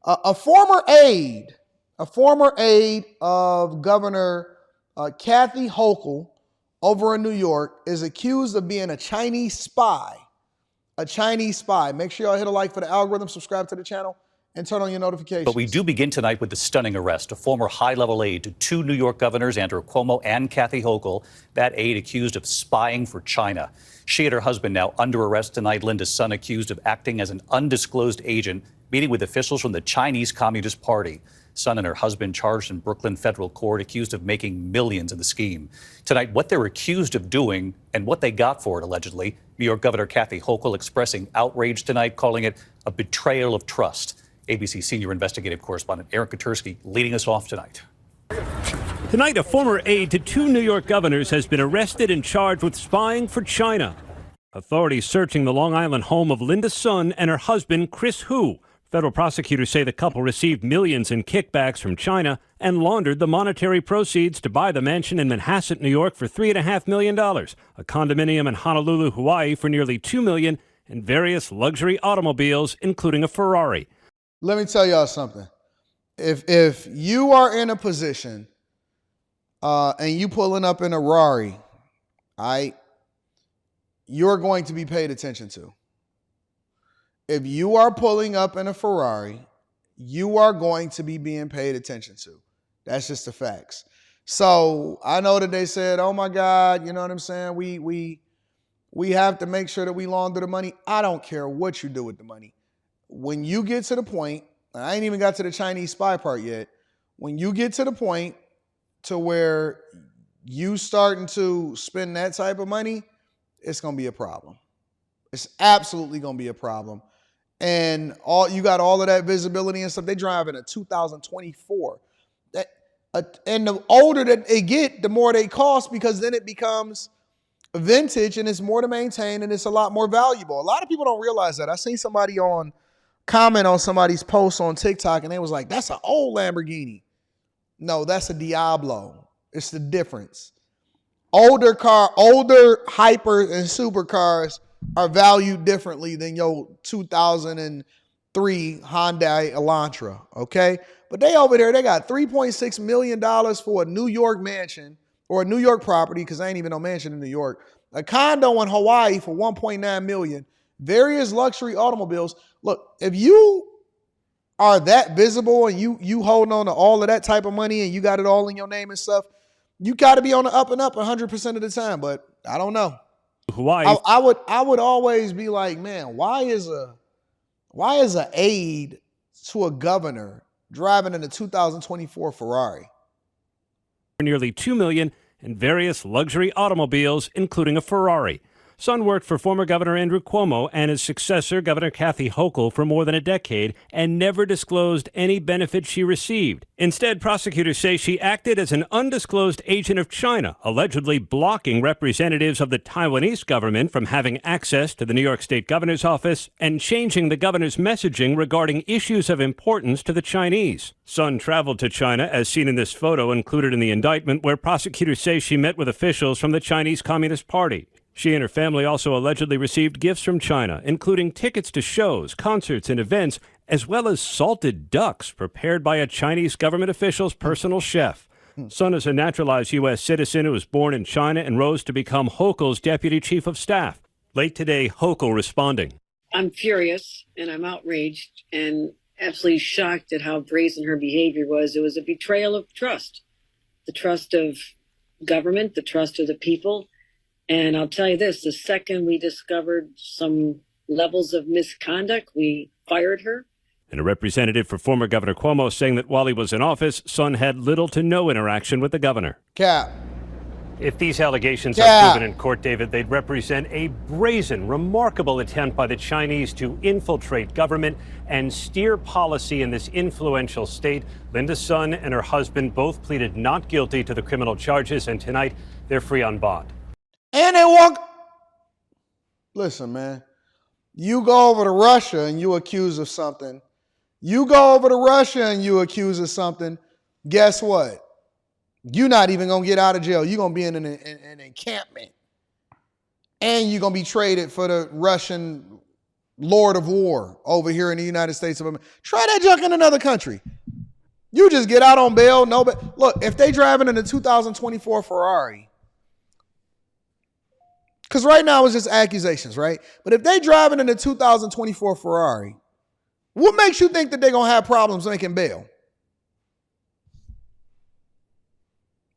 A former aide of Governor Kathy Hochul over in New York is accused of being a Chinese spy. A Chinese spy. Make sure y'all hit a like for the algorithm, subscribe to the channel, and turn on your notifications. But we do begin tonight with the stunning arrest of former high-level aide to two New York governors, Andrew Cuomo and Kathy Hochul. That aide accused of spying for China. She and her husband now under arrest tonight. Linda's son accused of acting as an undisclosed agent, meeting with officials from the Chinese Communist Party. Son and her husband charged in Brooklyn federal court, accused of making millions in the scheme. Tonight, what they're accused of doing and what they got for it, allegedly. New York Governor Kathy Hochul expressing outrage tonight, calling it a betrayal of trust. ABC senior investigative correspondent Eric Katursky leading us off tonight. Tonight, a former aide to two New York governors has been arrested and charged with spying for China. Authorities searching the Long Island home of Linda's son and her husband, Chris Hu. Federal prosecutors say the couple received millions in kickbacks from China and laundered the monetary proceeds to buy the mansion in Manhasset, New York for $3.5 million, a condominium in Honolulu, Hawaii for nearly $2 million, and various luxury automobiles, including a Ferrari. Let me tell y'all something. If you are in a position and you pulling up in a Rari, you're going to be paid attention to. If you are pulling up in a Ferrari, you are going to be being paid attention to. That's just the facts. So I know that they said, oh my God, you know what I'm saying? We have to make sure that we launder the money. I don't care what you do with the money. When you get to the point, and I ain't even got to the Chinese spy part yet, when you get to the point to where you starting to spend that type of money, it's going to be a problem. It's absolutely going to be a problem. And you got all of that visibility and stuff. They drive in a 2024. And the older that they get, the more they cost, because then it becomes vintage and it's more to maintain and it's a lot more valuable. A lot of people don't realize that. I seen somebody comment on somebody's post on TikTok and they was like, that's an old Lamborghini. No, that's a Diablo. It's the difference. Older hyper and supercars are valued differently than your 2003 Hyundai Elantra, okay? But they over there, they got $3.6 million for a New York mansion or a New York property, because I ain't even no mansion in New York, a condo in Hawaii for $1.9 million, various luxury automobiles. Look, if you are that visible and you holding on to all of that type of money and you got it all in your name and stuff, you got to be on the up and up 100% of the time, but I don't know. Hawaii. I would always be like, man, why is a aide to a governor driving in a 2024 Ferrari? Nearly $2 million in various luxury automobiles, including a Ferrari. Son worked for former Governor Andrew Cuomo and his successor, Governor Kathy Hochul, for more than a decade and never disclosed any benefits she received. Instead, prosecutors say she acted as an undisclosed agent of China, allegedly blocking representatives of the Taiwanese government from having access to the New York State Governor's office and changing the governor's messaging regarding issues of importance to the Chinese. Son traveled to China, as seen in this photo included in the indictment, where prosecutors say she met with officials from the Chinese Communist Party. She and her family also allegedly received gifts from China, including tickets to shows, concerts, and events, as well as salted ducks prepared by a Chinese government official's personal chef. Son is a naturalized U.S. citizen who was born in China and rose to become Hochul's deputy chief of staff. Late today, Hochul responding. I'm furious and I'm outraged and absolutely shocked at how brazen her behavior was. It was a betrayal of trust, the trust of government, the trust of the people. And I'll tell you this, the second we discovered some levels of misconduct, we fired her. And a representative for former Governor Cuomo saying that while he was in office, Son had little to no interaction with the governor. Cap. If these allegations are proven in court, David, they'd represent a brazen, remarkable attempt by the Chinese to infiltrate government and steer policy in this influential state. Linda's son and her husband both pleaded not guilty to the criminal charges, and tonight they're free on bond. And they walk. Listen, man, you go over to Russia and you accuse of something. You go over to Russia and you accuse of something. Guess what? You're not even going to get out of jail. You're going to be in an encampment. And you're going to be traded for the Russian Lord of War over here in the United States of America. Try that junk in another country. You just get out on bail. No, but look, if they driving in a 2024 Ferrari, because right now it's just accusations, right? But if they driving in a 2024 Ferrari, what makes you think that they're going to have problems making bail?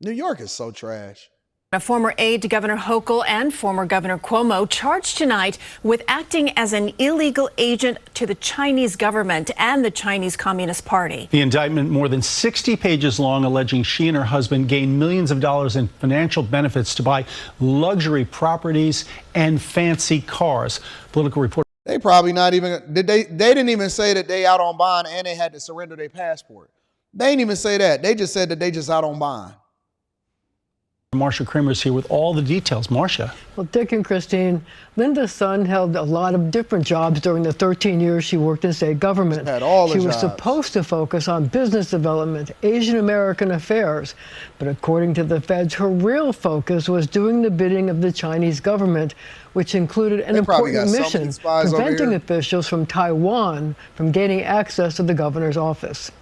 New York is so trash. A former aide to Governor Hochul and former Governor Cuomo charged tonight with acting as an illegal agent to the Chinese government and the Chinese Communist Party. The indictment, more than 60 pages long, alleging she and her husband gained millions of dollars in financial benefits to buy luxury properties and fancy cars. Political reporter. They probably not even, they didn't even say that they out on bond and they had to surrender their passport. They didn't even say that. They just said that they just out on bond. Marcia Kramer's here with all the details. Marcia. Well, Dick and Christine, Linda's son held a lot of different jobs during the 13 years she worked in state government. Had all the she was jobs. supposed to focus on business development, Asian American affairs. But according to the feds, her real focus was doing the bidding of the Chinese government, which included an important mission, preventing officials from Taiwan from gaining access to the governor's office.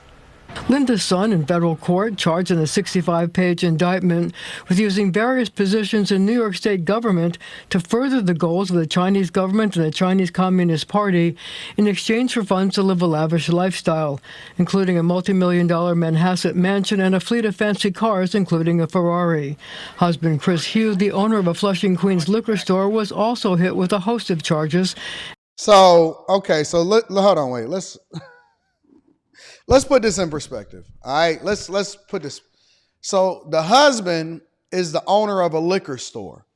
Linda's son in federal court charged in a 65-page indictment with using various positions in New York state government to further the goals of the Chinese government and the Chinese Communist Party in exchange for funds to live a lavish lifestyle, including a multi-million-dollar Manhasset mansion and a fleet of fancy cars, including a Ferrari. Husband Chris Hughes, the owner of a Flushing, Queens liquor store, was also hit with a host of charges. So, okay, so hold on, wait. Let's put this in perspective. All right, let's put this. So the husband is the owner of a liquor store.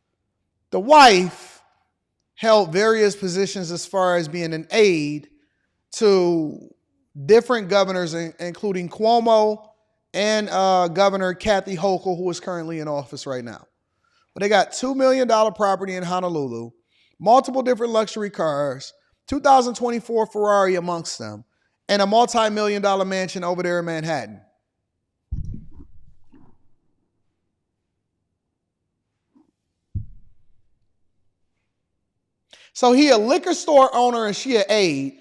The wife held various positions as far as being an aide to different governors, including Cuomo and Governor Kathy Hochul, who is currently in office right now. But they got $2 million property in Honolulu, multiple different luxury cars, 2024 Ferrari amongst them, and a multi-million-dollar mansion over there in Manhattan. So he a liquor store owner and she an aide.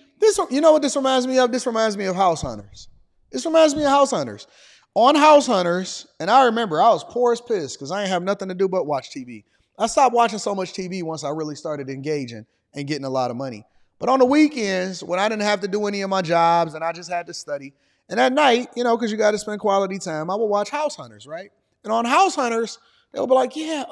You know what this reminds me of? This reminds me of House Hunters. This reminds me of House Hunters. On House Hunters, and I remember I was poor as piss because I ain't have nothing to do but watch TV. I stopped watching so much TV once I really started engaging and getting a lot of money. But on the weekends, when I didn't have to do any of my jobs and I just had to study, and at night, you know, because you got to spend quality time, I would watch House Hunters, right? And on House Hunters, they would be like, yeah,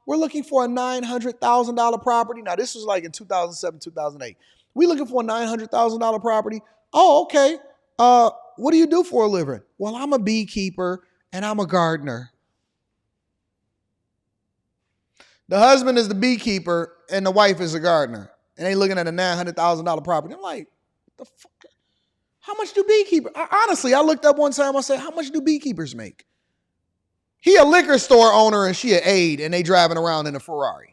we're looking for a $900,000 property. Now, this was like in 2007, 2008. We looking for a $900,000 property. Oh, okay. What do you do for a living? Well, I'm a beekeeper and I'm a gardener. The husband is the beekeeper and the wife is a gardener. And they looking at a $900,000 property. I'm like, what the fuck? How much do beekeepers? Honestly, I looked up one time. I said, how much do beekeepers make? He a liquor store owner and she an aide, and they driving around in a Ferrari.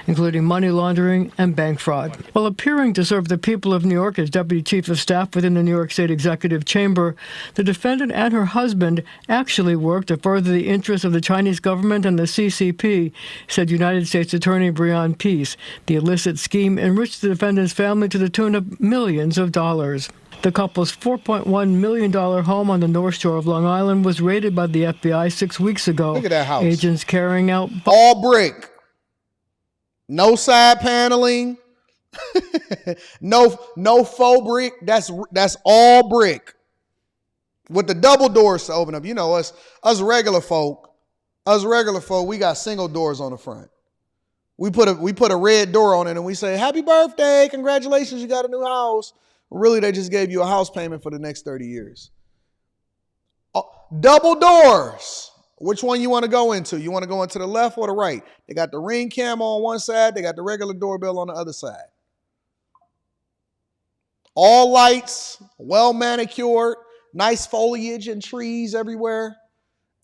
Including money laundering and bank fraud. While appearing to serve the people of New York as deputy chief of staff within the New York State Executive Chamber, the defendant and her husband actually worked to further the interests of the Chinese government and the CCP, said United States Attorney Breon Peace. The illicit scheme enriched the defendant's family to the tune of millions of dollars. The couple's $4.1 million home on the North Shore of Long Island was raided by the FBI 6 weeks ago. Look at that house. Agents carrying out all brick. No side paneling, no faux brick. That's all brick with the double doors to open up. You know us regular folk, we got single doors on the front. We put a red door on it and we say, "Happy birthday, congratulations, you got a new house." Really, they just gave you a house payment for the next 30 years. Double doors. Which one you want to go into? You want to go into the left or the right? They got the Ring cam on one side. They got the regular doorbell on the other side. All lights, well manicured, nice foliage and trees everywhere.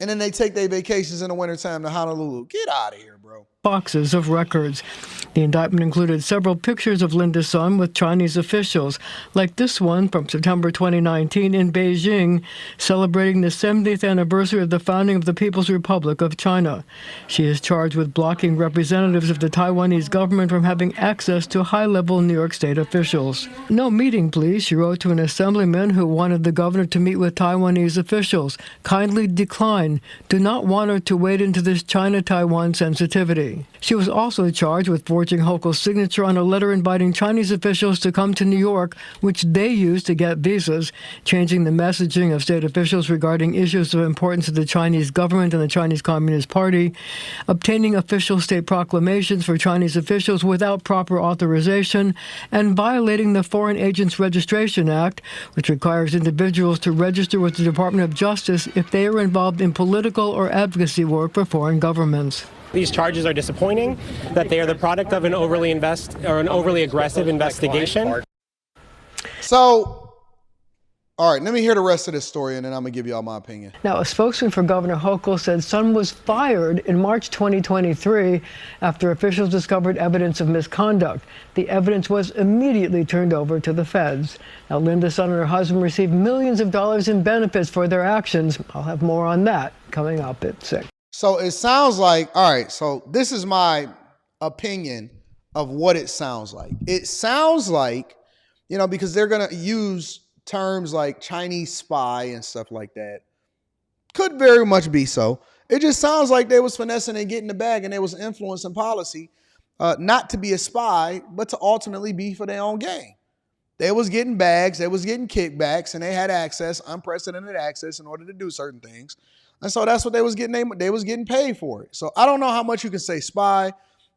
And then they take their vacations in the wintertime to Honolulu. Get out of here, bro. boxes of records. The indictment included several pictures of Linda's son with Chinese officials, like this one from September 2019 in Beijing, celebrating the 70th anniversary of the founding of the People's Republic of China. She is charged with blocking representatives of the Taiwanese government from having access to high-level New York State officials. "No meeting, please," she wrote to an assemblyman who wanted the governor to meet with Taiwanese officials. "Kindly decline. Do not want her to wade into this China-Taiwan sensitivity." She was also charged with forging Hochul's signature on a letter inviting Chinese officials to come to New York, which they used to get visas, changing the messaging of state officials regarding issues of importance to the Chinese government and the Chinese Communist Party, obtaining official state proclamations for Chinese officials without proper authorization, and violating the Foreign Agents Registration Act, which requires individuals to register with the Department of Justice if they are involved in political or advocacy work for foreign governments. These charges are disappointing, that they are the product of an overly aggressive investigation. So, all right, let me hear the rest of this story, and then I'm going to give you all my opinion. Now, a spokesman for Governor Hochul said Son was fired in March 2023 after officials discovered evidence of misconduct. The evidence was immediately turned over to the feds. Now, Linda's son and her husband received millions of dollars in benefits for their actions. I'll have more on that coming up at 6. So it sounds like, all right, so this is my opinion of what it sounds like. It sounds like, because they're going to use terms like Chinese spy and stuff like that. Could very much be so. It just sounds like they was finessing and getting the bag, and they was influencing policy, not to be a spy, but to ultimately be for their own gain. They was getting bags, they was getting kickbacks, and they had access, unprecedented access in order to do certain things. And so that's what they was getting. They was getting paid for it. So I don't know how much you can say spy.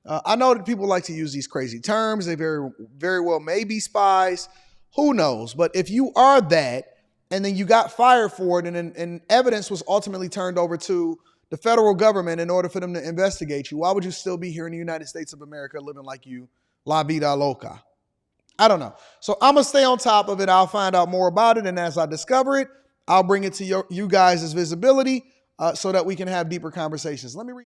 I know that people like to use these crazy terms. They very, very well may be spies. Who knows? But if you are that, and then you got fired for it, and evidence was ultimately turned over to the federal government in order for them to investigate you, why would you still be here in the United States of America living like you, la vida loca? I don't know. So I'm going to stay on top of it. I'll find out more about it. And as I discover it, I'll bring it to you guys' visibility so that we can have deeper conversations. Let me read.